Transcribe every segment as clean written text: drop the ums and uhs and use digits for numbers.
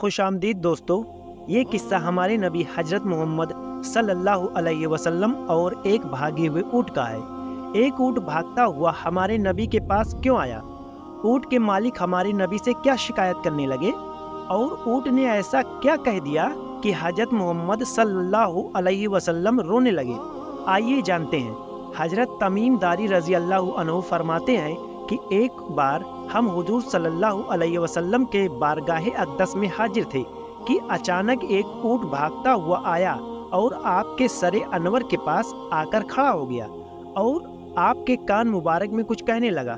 خوش آمدید دوستو، یہ قصہ ہمارے نبی حضرت محمد صلی اللہ علیہ وسلم اور ایک بھاگے ہوئے اونٹ کا ہے۔ ایک اونٹ بھاگتا ہوا ہمارے نبی کے پاس کیوں آیا؟ اونٹ کے مالک ہمارے نبی سے کیا شکایت کرنے لگے؟ اور اونٹ نے ایسا کیا کہہ دیا کہ حضرت محمد صلی اللہ علیہ وسلم رونے لگے؟ آئیے جانتے ہیں۔ حضرت تمیم داری رضی اللہ عنہ فرماتے ہیں کہ ایک بار ہم حضور صلی اللہ علیہ وسلم کے بارگاہ اقدس میں حاضر تھے کہ اچانک ایک اونٹ بھاگتا ہوا آیا اور آپ کے سر انور کے پاس آ کر کھڑا ہو گیا اور آپ کے کان مبارک میں کچھ کہنے لگا۔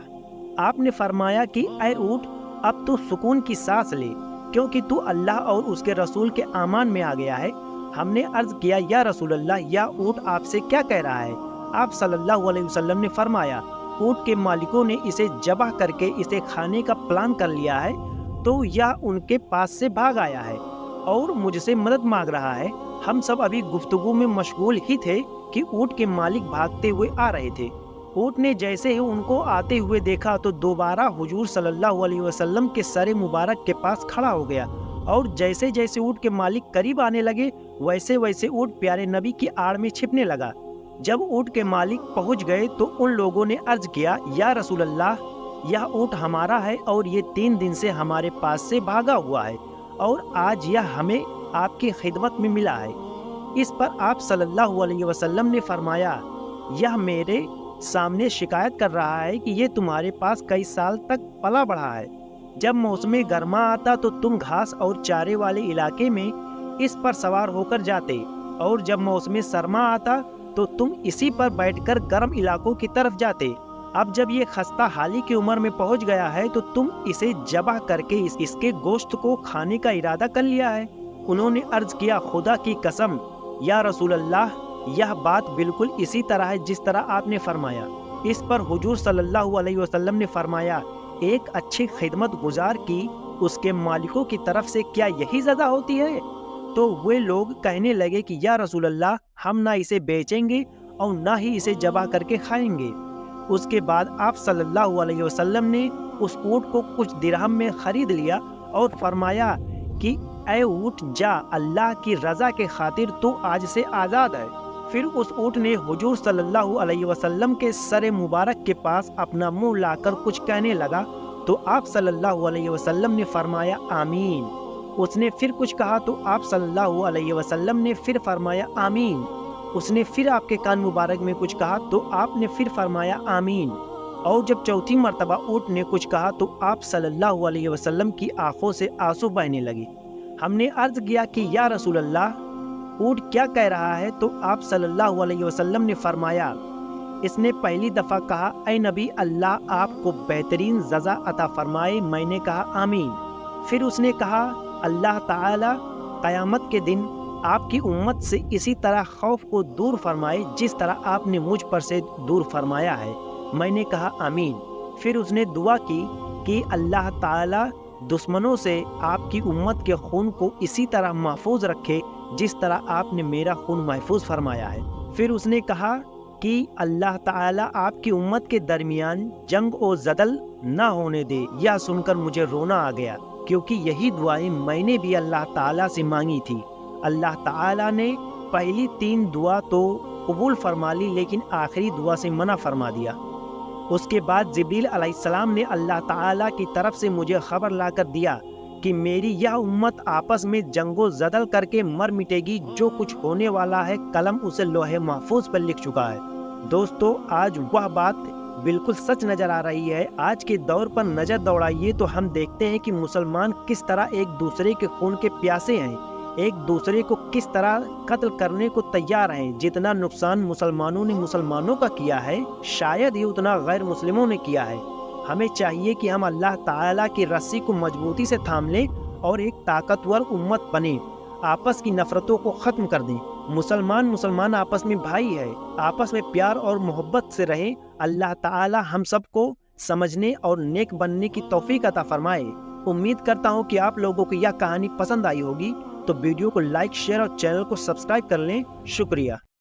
آپ نے فرمایا کہ اے اونٹ، اب تو سکون کی سانس لے، کیونکہ تو اللہ اور اس کے رسول کے امان میں آ گیا ہے۔ ہم نے عرض کیا، یا رسول اللہ، یا اونٹ آپ سے کیا کہہ رہا ہے؟ آپ صلی اللہ علیہ وسلم نے فرمایا، اونٹ کے مالکوں نے اسے ذبح کر کے اسے کھانے کا پلان کر لیا ہے، تو یہ ان کے پاس سے بھاگ آیا ہے اور مجھ سے مدد مانگ رہا ہے۔ ہم سب ابھی گفتگو میں مشغول ہی تھے کہ اونٹ کے مالک بھاگتے ہوئے آ رہے تھے۔ اونٹ نے جیسے ہی ان کو آتے ہوئے دیکھا تو دوبارہ حضور صلی اللہ علیہ وسلم کے سر مبارک کے پاس کھڑا ہو گیا، اور جیسے جیسے اونٹ کے مالک قریب آنے لگے ویسے ویسے اونٹ پیارے نبی کی آڑ میں چھپنے لگا۔ جب اونٹ کے مالک پہنچ گئے تو ان لوگوں نے عرض کیا، یا رسول اللہ، یہ اونٹ ہمارا ہے اور یہ 3 دن سے ہمارے پاس سے بھاگا ہوا ہے اور آج یہ ہمیں آپ کی خدمت میں ملا ہے۔ اس پر آپ صلی اللہ علیہ وسلم نے فرمایا، یہ میرے سامنے شکایت کر رہا ہے کہ یہ تمہارے پاس کئی سال تک پلا بڑھا ہے۔ جب موسم گرما آتا تو تم گھاس اور چارے والے علاقے میں اس پر سوار ہو کر جاتے، اور جب موسم سرما آتا تو تم اسی پر بیٹھ کر گرم علاقوں کی طرف جاتے۔ اب جب یہ خستہ حالی کی عمر میں پہنچ گیا ہے تو تم اسے ذبح کر کے اس کے گوشت کو کھانے کا ارادہ کر لیا ہے۔ انہوں نے عرض کیا، خدا کی قسم یا رسول اللہ، یہ بات بالکل اسی طرح ہے جس طرح آپ نے فرمایا۔ اس پر حضور صلی اللہ علیہ وسلم نے فرمایا، ایک اچھی خدمت گزار کی اس کے مالکوں کی طرف سے کیا یہی سزا ہوتی ہے؟ تو وہ لوگ کہنے لگے کہ یا رسول اللہ، ہم نہ اسے بیچیں گے اور نہ ہی اسے ذبح کر کے کھائیں گے۔ اس کے بعد آپ صلی اللہ علیہ وسلم نے اس اونٹ کو کچھ درہم میں خرید لیا اور فرمایا کہ اے اونٹ، جا، اللہ کی رضا کے خاطر تو آج سے آزاد ہے۔ پھر اس اونٹ نے حضور صلی اللہ علیہ وسلم کے سر مبارک کے پاس اپنا منہ لا کر کچھ کہنے لگا تو آپ صلی اللہ علیہ وسلم نے فرمایا، آمین۔ اس نے پھر کچھ کہا تو آپ صلی اللہ علیہ وسلم نے پھر فرمایا، آمین۔ اس نے پھر آپ کے کان مبارک میں کچھ کہا تو آپ نے پھر فرمایا، آمین۔ اور جب چوتھی مرتبہ اونٹ نے کچھ کہا تو آپ صلی اللہ علیہ وسلم کی آنکھوں سے آنسو بہنے لگے۔ ہم نے عرض کیا کہ یا رسول اللہ، اونٹ کیا کہہ رہا ہے؟ تو آپ صلی اللہ علیہ وسلم نے فرمایا، اس نے پہلی دفعہ کہا، اے نبی، اللہ آپ کو بہترین سزا عطا فرمائے۔ میں نے کہا، آمین۔ پھر اس نے کہا، اللہ تعالی قیامت کے دن آپ کی امت سے اسی طرح خوف کو دور فرمائے جس طرح آپ نے مجھ پر سے دور فرمایا ہے۔ میں نے کہا، آمین۔ پھر اس نے دعا کی کہ اللہ تعالی دشمنوں سے آپ کی امت کے خون کو اسی طرح محفوظ رکھے جس طرح آپ نے میرا خون محفوظ فرمایا ہے۔ پھر اس نے کہا کہ اللہ تعالی آپ کی امت کے درمیان جنگ و جدل نہ ہونے دے۔ یہ سن کر مجھے رونا آ گیا، کیونکہ یہی دعائیں میں نے بھی اللہ تعالیٰ سے مانگی تھی۔ اللہ تعالیٰ نے پہلی 3 دعا تو قبول فرما لی، لیکن آخری دعا سے منع فرما دیا۔ اس کے بعد جبریل علیہ السلام نے اللہ تعالیٰ کی طرف سے مجھے خبر لا کر دیا کہ میری یہ امت آپس میں جنگ و جدل کر کے مر مٹے گی۔ جو کچھ ہونے والا ہے قلم اسے لوح محفوظ پر لکھ چکا ہے۔ دوستو، آج وہ بات بالکل سچ نظر آ رہی ہے۔ آج کے دور پر نظر دوڑائیے تو ہم دیکھتے ہیں کہ مسلمان کس طرح ایک دوسرے کے خون کے پیاسے ہیں، ایک دوسرے کو کس طرح قتل کرنے کو تیار ہیں۔ جتنا نقصان مسلمانوں نے مسلمانوں کا کیا ہے، شاید ہی اتنا غیر مسلموں نے کیا ہے۔ ہمیں چاہیے کہ ہم اللہ تعالیٰ کی رسی کو مضبوطی سے تھام لیں اور ایک طاقتور امت بنیں، آپس کی نفرتوں کو ختم کر دیں۔ مسلمان آپس میں بھائی ہے، آپس میں پیار اور محبت سے رہیں۔ اللہ تعالی ہم سب کو سمجھنے اور نیک بننے کی توفیق عطا فرمائے۔ امید کرتا ہوں کہ آپ لوگوں کو یہ کہانی پسند آئی ہوگی، تو ویڈیو کو لائک، شیئر اور چینل کو سبسکرائب کر لیں۔ شکریہ۔